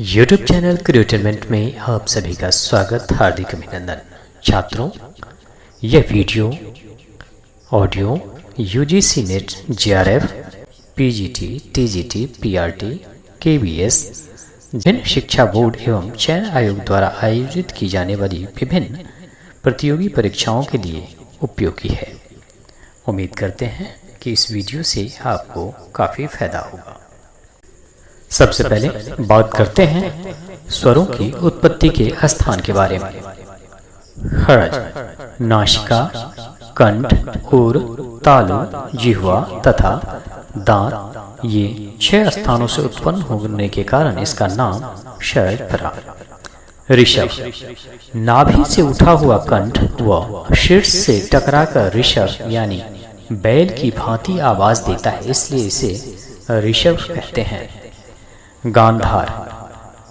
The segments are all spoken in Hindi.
YouTube चैनल क्रिएटरमेंट में आप सभी का स्वागत, हार्दिक अभिनंदन। छात्रों, यह video audio UGC net JRF PGT TGT PRT KBS विभिन्न शिक्षा बोर्ड एवं चयन आयोग द्वारा आयोजित की जाने वाली विभिन्न प्रतियोगी परीक्षाओं के लिए उपयोगी है। उम्मीद करते हैं कि इस वीडियो से आपको काफ़ी फायदा होगा। सबसे पहले बात करते हैं स्वरों की उत्पत्ति के स्थान के बारे में। हर्ष, नासिका, कंठ और तालु, जिह्वा तथा दांत ये 6 स्थानों से उत्पन्न होने के कारण इसका नाम शरद पड़ा। ऋषभ, नाभि से उठा हुआ कंठ व शीर्ष से टकराकर ऋषभ यानी बैल की भांति आवाज देता है, इसलिए इसे ऋषभ कहते हैं। गांधार,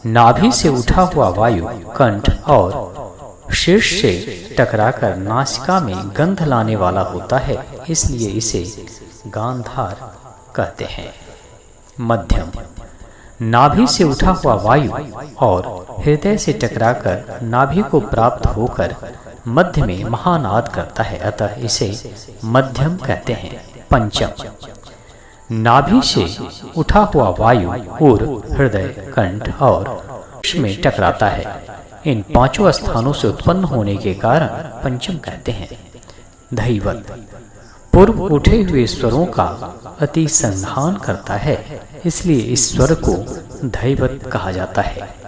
नाभि से उठा हुआ वायु कंठ और शीर्ष से टकराकर नासिका में गंध लाने वाला होता है, इसलिए इसे गांधार कहते हैं। मध्यम, नाभि से उठा हुआ वायु और हृदय से टकराकर नाभि को प्राप्त होकर मध्य में महानाद करता है, अतः इसे मध्यम कहते हैं। पंचम, नाभि से उठा हुआ वायु और हृदय, कंठ और शीर्ष में टकराता है। इन 5 स्थानों से उत्पन्न होने के कारण पंचम कहते हैं। धैवत, पूर्व उठे हुए स्वरों का अति संधान करता है, इसलिए इस स्वर को धैवत कहा जाता है।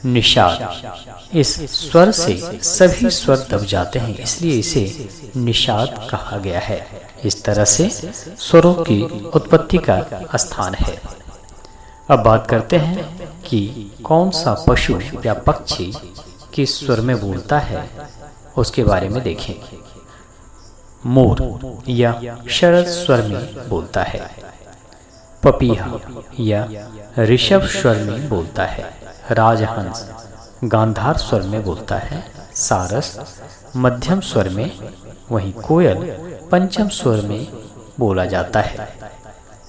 निषाद, इस स्वर से सभी स्वर दब जाते हैं, इसलिए इसे निषाद कहा गया है। इस तरह से स्वरों की उत्पत्ति का स्थान है। अब बात करते हैं कि कौन सा पशु या पक्षी किस स्वर में बोलता है, उसके बारे में देखें। मोर या शरद स्वर में बोलता है। पपीहा या ऋषभ स्वर में बोलता है। राजहंस गांधार स्वर में बोलता है। सारस मध्यम स्वर में, वहीं कोयल पंचम स्वर में बोला जाता है।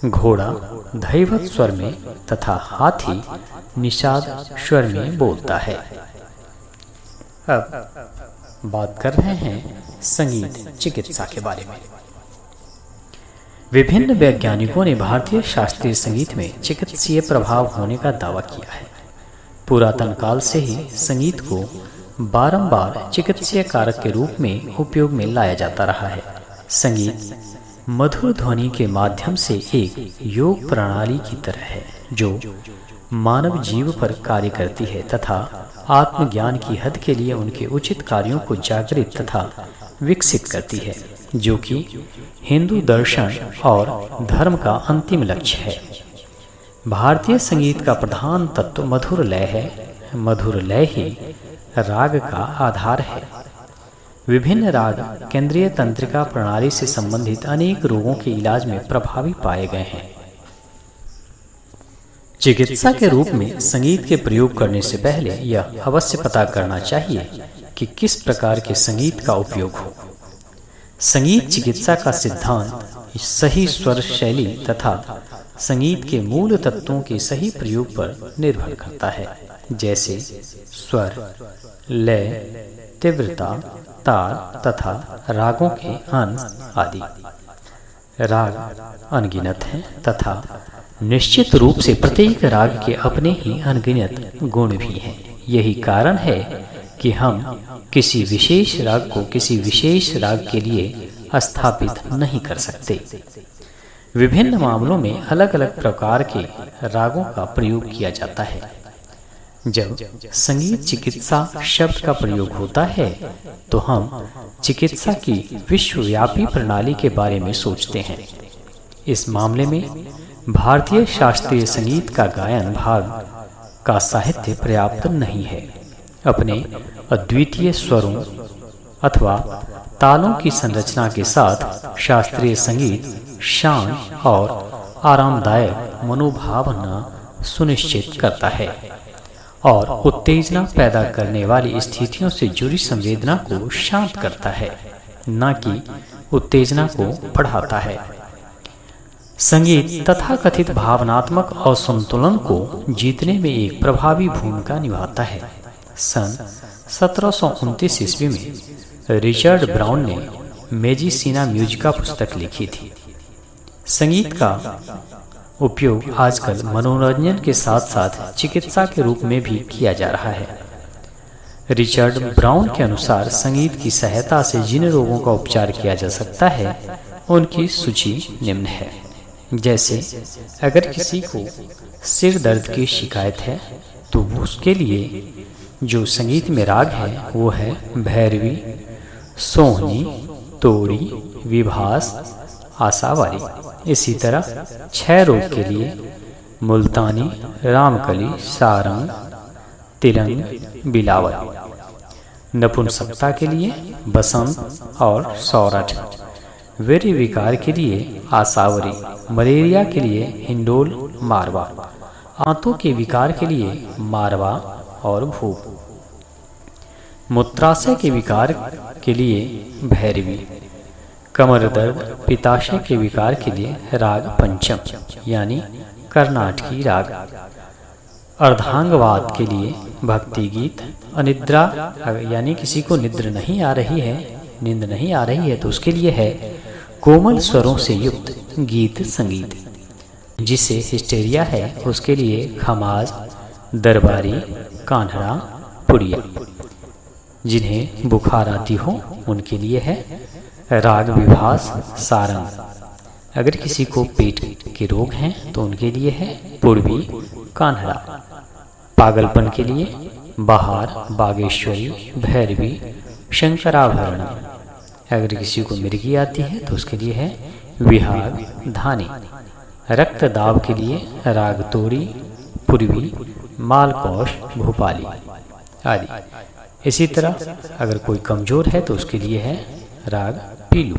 घोड़ा धैवत स्वर में तथा हाथी निषाद स्वर में बोलता है। अब बात कर रहे हैं संगीत चिकित्सा के बारे में। विभिन्न वैज्ञानिकों ने भारतीय शास्त्रीय संगीत में चिकित्सीय प्रभाव होने का दावा किया है। पुरातन काल से ही संगीत को बारंबार चिकित्सीय कारक के रूप में उपयोग में लाया जाता रहा है। संगीत मधुर ध्वनि के माध्यम से एक योग प्रणाली की तरह है, जो मानव जीव पर कार्य करती है तथा आत्मज्ञान की हद के लिए उनके उचित कार्यों को जागृत तथा विकसित करती है, जो कि हिंदू दर्शन और धर्म का अंतिम लक्ष्य है। भारतीय संगीत का प्रधान तत्व मधुर लय है। मधुर लय ही राग का आधार है। विभिन्न राग केंद्रीय तंत्रिका प्रणाली से संबंधित अनेक रोगों के इलाज में प्रभावी पाए गए हैं। चिकित्सा के रूप में संगीत के प्रयोग करने से पहले यह अवश्य पता करना चाहिए कि किस प्रकार के संगीत का उपयोग हो। संगीत चिकित्सा का सिद्धांत सही स्वर शैली तथा संगीत के मूल तत्वों के सही प्रयोग पर निर्भर करता है, जैसे स्वर, लय, तीव्रता, तार तथा रागों के अंश आदि। राग अनगिनत हैं तथा निश्चित रूप से प्रत्येक राग के अपने ही अनगिनत गुण भी हैं। यही कारण है कि हम किसी विशेष राग को किसी विशेष राग के लिए स्थापित नहीं कर सकते। विभिन्न मामलों में अलग अलग प्रकार के रागों का प्रयोग किया जाता है। जब संगीत चिकित्सा शब्द का प्रयोग होता है तो हम चिकित्सा की विश्वव्यापी प्रणाली के बारे में सोचते हैं। इस मामले में भारतीय शास्त्रीय संगीत का गायन भाग का साहित्य पर्याप्त नहीं है। अपने अद्वितीय स्वरों अथवा तालों की संरचना के साथ शास्त्रीय संगीत शांत और आरामदायक मनोभावना सुनिश्चित करता है और उत्तेजना पैदा करने वाली स्थितियों से जुड़ी संवेदना को शांत करता है, न कि उत्तेजना को बढ़ाता है। संगीत तथाकथित भावनात्मक असंतुलन को जीतने में एक प्रभावी भूमिका निभाता है। सन 1729 ईस्वी में रिचर्ड ब्राउन ने मेडिसिना म्यूजिका पुस्तक लिखी थी। संगीत का उपयोग आजकल मनोरंजन के साथ साथ चिकित्सा के रूप में भी किया जा रहा है। रिचर्ड ब्राउन के अनुसार संगीत की सहायता से जिन रोगों का उपचार किया जा सकता है उनकी सूची निम्न है। जैसे अगर किसी को सिर दर्द की शिकायत है तो उसके लिए जो संगीत में राग है वो है भैरवी, सोहनी, तोड़ी, विभास, आशावारी। इसी तरह क्षय रोग के लिए मुल्तानी, रामकली, सारंग, तिरंग, बिलावल। नपुंसकता के लिए बसंत और सौरठ। वीर्य विकार के लिए आसावरी। मलेरिया के लिए हिंडोल, मारवा। आंतों के विकार के लिए मारवा और भूप। मूत्राशय के विकार के लिए भैरवी। कमर दर्द, पित्ताशय के विकार के लिए राग पंचम यानी कर्नाटकी राग। अर्धांगवाद के लिए भक्ति गीत। अनिद्रा यानी किसी को निद्र नहीं आ रही है, नींद नहीं आ रही है तो उसके लिए है कोमल स्वरों से युक्त गीत संगीत। जिसे हिस्टेरिया है उसके लिए खमाज, दरबारी, कान्हड़ा, पुड़िया। जिन्हें बुखार आती हो उनके लिए है राग विभास, सारंग। अगर किसी को पेट के रोग हैं तो उनके लिए है पूर्वी, कान्हड़ा। पागलपन के लिए बहार, बागेश्वरी, भैरवी, शंकराभरण। अगर किसी को मिर्गी आती है तो उसके लिए है विहाग, धानी। रक्त दाब के लिए राग तोड़ी, पूर्वी, मालकोश, भोपाली आदि। इसी तरह अगर कोई कमजोर है तो उसके लिए है राग पीलू।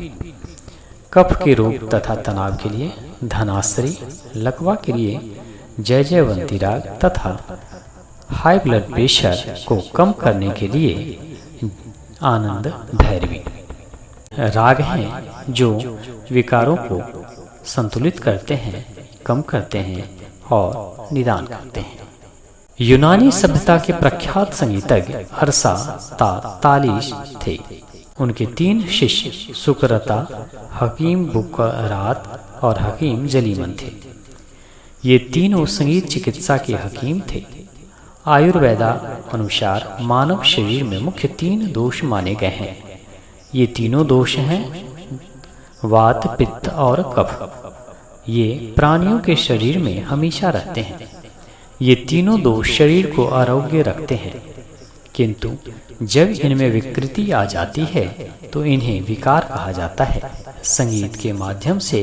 कफ के रोग तथा तनाव के लिए धनाश्री। लकवा के लिए जय जयवंती राग तथा हाई ब्लड प्रेशर को कम करने के लिए आनंद भैरवी। राग हैं जो विकारों को संतुलित करते हैं, कम करते हैं और निदान करते हैं। यूनानी सभ्यता के प्रख्यात संगीतज्ञ अरसातालिस थे। उनके 3 शिष्य सुकरता, हकीम बुकरात और हकीम जलीमन थे। ये तीनों संगीत चिकित्सा के हकीम थे। आयुर्वेदा अनुसार मानव शरीर में मुख्य 3 दोष माने गए हैं। ये तीनों दोष हैं वात, पित्त और कफ। ये प्राणियों के शरीर में हमेशा रहते हैं। ये तीनों दोष शरीर को आरोग्य रखते हैं, किंतु जब इनमें विकृति आ जाती है तो इन्हें विकार कहा जाता है। संगीत के माध्यम से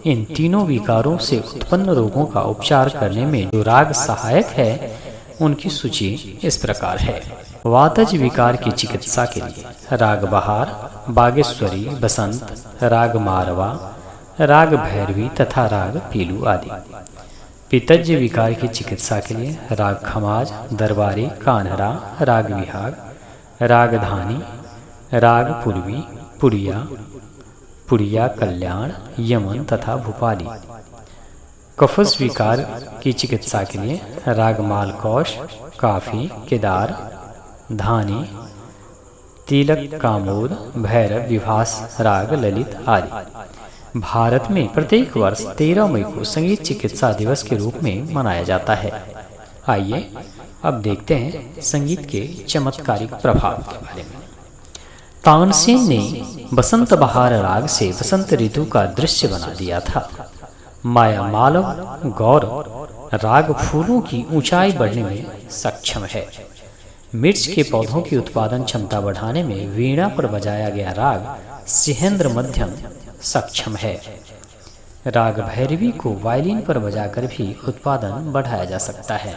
इन तीनों विकारों से उत्पन्न रोगों का उपचार करने में जो राग सहायक है उनकी सूची इस प्रकार है। वातज विकार की चिकित्सा के लिए राग बहार, बागेश्वरी, बसंत, राग मारवा, राग भैरवी तथा राग पीलू आदि। पित्तज विकार की चिकित्सा के लिए राग खमाज, दरबारी, कान्हड़ा, राग विहाग, राग धानी, राग पूर्वी, पुड़िया, कल्याण, यमन तथा भोपाली। कफज विकार की चिकित्सा के लिए राग मालकोश, काफी, केदार, धानी, तिलक, कामोद, भैरव, विभास, राग, ललित आदि। भारत में प्रत्येक वर्ष 13 मई को संगीत चिकित्सा दिवस के रूप में मनाया जाता है। आइए अब देखते हैं संगीत के चमत्कारिक प्रभाव के बारे में। तानसेन ने बसंत बहार राग से बसंत ऋतु का दृश्य बना दिया था। माया मालव गौर राग फूलों की ऊंचाई बढ़ने में सक्षम है। मिर्च के पौधों की उत्पादन क्षमता बढ़ाने में वीणा पर बजाया गया राग सिहेंद्र मध्यम सक्षम है। राग भैरवी को वायलिन पर बजाकर भी उत्पादन बढ़ाया जा सकता है।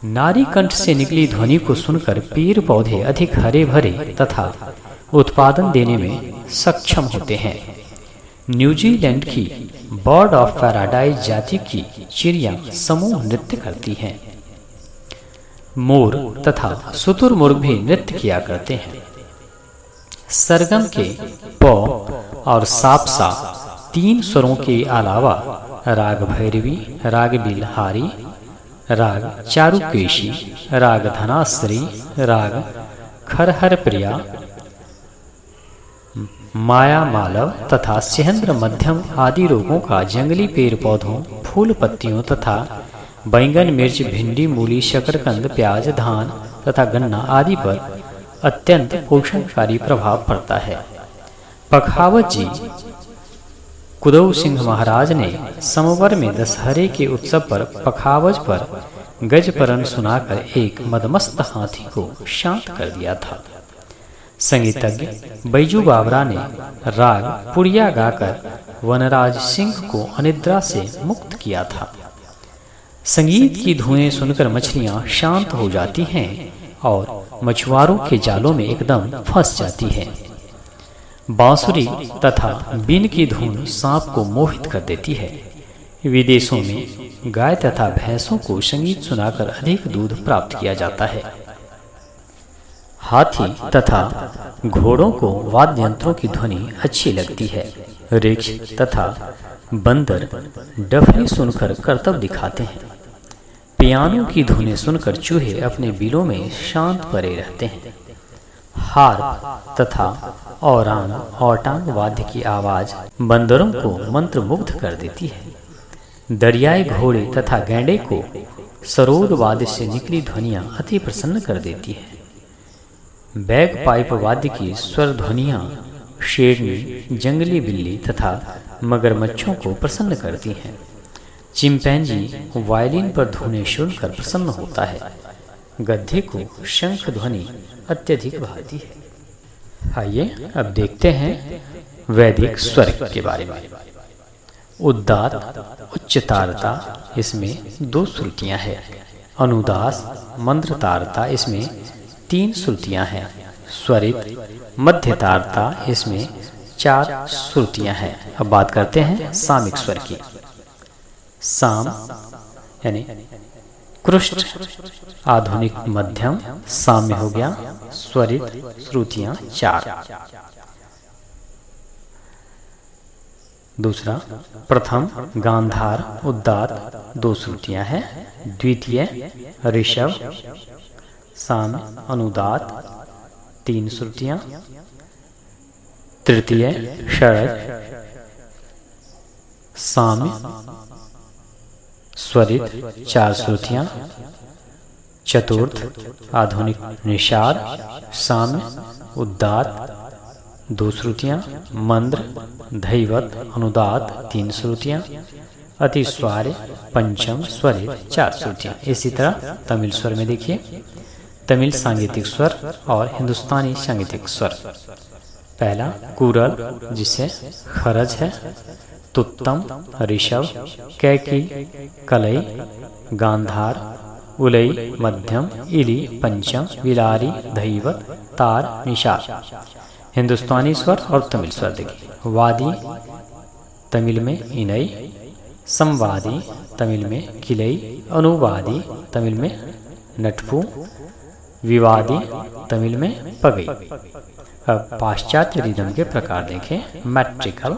नारी कंठ से निकली ध्वनि को सुनकर पेड़ पौधे अधिक हरे भरे तथा उत्पादन देने में सक्षम होते हैं। न्यूजीलैंड की बर्ड ऑफ पैराडाइज जाति की चिड़िया समूह नृत्य करती हैं। मोर तथा शुतुरमुर्ग भी नृत्य किया करते हैं। सरगम के पौ और सापसा 3 स्वरों के अलावा राग भैरवी, राग बिलहारी, राग चारुकेशी, राग धनाश्री, राग खरहर प्रिया, माया मालव तथा सेहन्द्र मध्यम आदि रोगों का जंगली पेड़ पौधों, फूल पत्तियों तथा बैंगन, मिर्च, भिंडी, मूली, शकरकंद, प्याज, धान तथा गन्ना आदि पर अत्यंत पोषणकारी प्रभाव पड़ता है। पखावज जी कुदऊ सिंह महाराज ने समवर में दशहरे के उत्सव पर पखावज पर गजपरन सुनाकर एक मदमस्त हाथी को शांत कर दिया था। संगीतज्ञ बैजू बावरा ने राग पुड़िया गाकर वनराज सिंह को अनिद्रा से मुक्त किया था। संगीत की धुएं सुनकर मछलियां शांत हो जाती हैं और मछुआरों के जालों में एकदम फंस जाती हैं। बांसुरी तथा बीन की धुन सांप को मोहित कर देती है। विदेशों में गाय तथा भैंसों को संगीत सुनाकर अधिक दूध प्राप्त किया जाता है। हाथी तथा घोड़ों को वाद्य यंत्रों की ध्वनि अच्छी लगती है। रिक्ष तथा बंदर डफली सुनकर करतब दिखाते हैं। पियानो की धुनें सुनकर चूहे अपने बिलों में शांत पड़े रहते हैं। हार्प तथा औटांग वाद्य की आवाज बंदरों को मंत्रमुग्ध कर देती है। दरियाई घोड़े तथा गैंडे को सरोद वाद्य से निकली ध्वनियां अति प्रसन्न कर देती है। बैग पाइप वाद्य की स्वर ध्वनियां शेरनी, जंगली बिल्ली तथा मगरमच्छों को प्रसन्न करती हैं। चिंपैंजी वायलिन पर धुनें सुनकर प्रसन्न होता है। गधे को शंख ध्वनि अत्यधिक भाती है। आइए अब देखते हैं वैदिक स्वर के बारे में। उदात उच्च तारता, इसमें 2 श्रुतियां हैं। अनुदास मंद्र तारता, इसमें 3 श्रुतियां हैं। स्वरित मध्य तारता, इसमें 4 श्रुतियां हैं। अब बात करते हैं सामिक स्वर की। साम यानी कृष्ट आधुनिक मध्यम साम्य हो गया। स्वरित श्रुतियां 4। दूसरा प्रथम गांधार उदात 2 श्रुतियां हैं। द्वितीय ऋषभ साम अनुदात 3 श्रुतियां। तृतीय शरद साम्य स्वरित 4 श्रुतियां। चतुर्थ आधुनिक निषाद साम्य उदात 2 श्रुतियां। मंद्र धैवत अनुदात 3 श्रुतियां। अतिस्वार्य पंचम स्वरित 4 श्रुतियां। इसी तरह तमिल स्वर में देखिए, तमिल सांगीतिक स्वर और हिंदुस्तानी सांगीतिक स्वर। पहला कुरल जिसे खरज है, तुत्तम ऋषभ, कैकी कलई, गांधार उलई मध्यम, इली पंचम, विलारी धैवत, तार निषाद। हिंदुस्तानी स्वर और तमिल स्वर देखिए। वादी तमिल में इनई, संवादी तमिल में किलई, अनुवादी तमिल में नटपू, विवादी तमिल में पगई। अब पाश्चात्य रिदम के प्रकार देखें। मैट्रिकल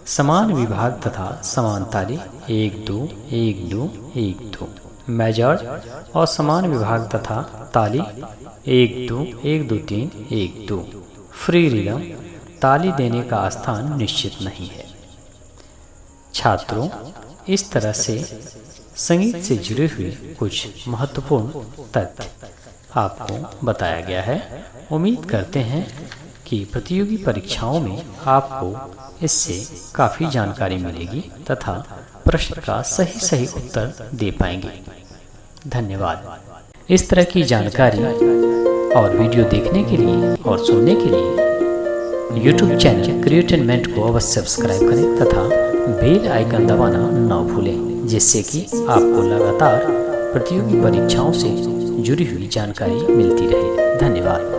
समान विभाग तथा समान ताली 1 2 1 2 1 2। मेजर और समान विभाग तथा ताली 1 2 1 2 3 1 2। फ्री रिदम ताली देने का स्थान निश्चित नहीं है। छात्रों, इस तरह से संगीत से जुड़े हुए कुछ महत्वपूर्ण तथ्य आपको बताया गया है। उम्मीद करते हैं कि प्रतियोगी परीक्षाओं में आपको इससे काफ़ी जानकारी मिलेगी तथा प्रश्न का सही उत्तर दे पाएंगे। धन्यवाद। इस तरह की जानकारी और वीडियो देखने के लिए और सुनने के लिए YouTube चैनल क्रिएटिनमेंट को अवश्य सब्सक्राइब करें तथा बेल आइकन दबाना न भूलें, जिससे कि आपको लगातार प्रतियोगी परीक्षाओं से जुड़ी हुई जानकारी मिलती रहे। धन्यवाद।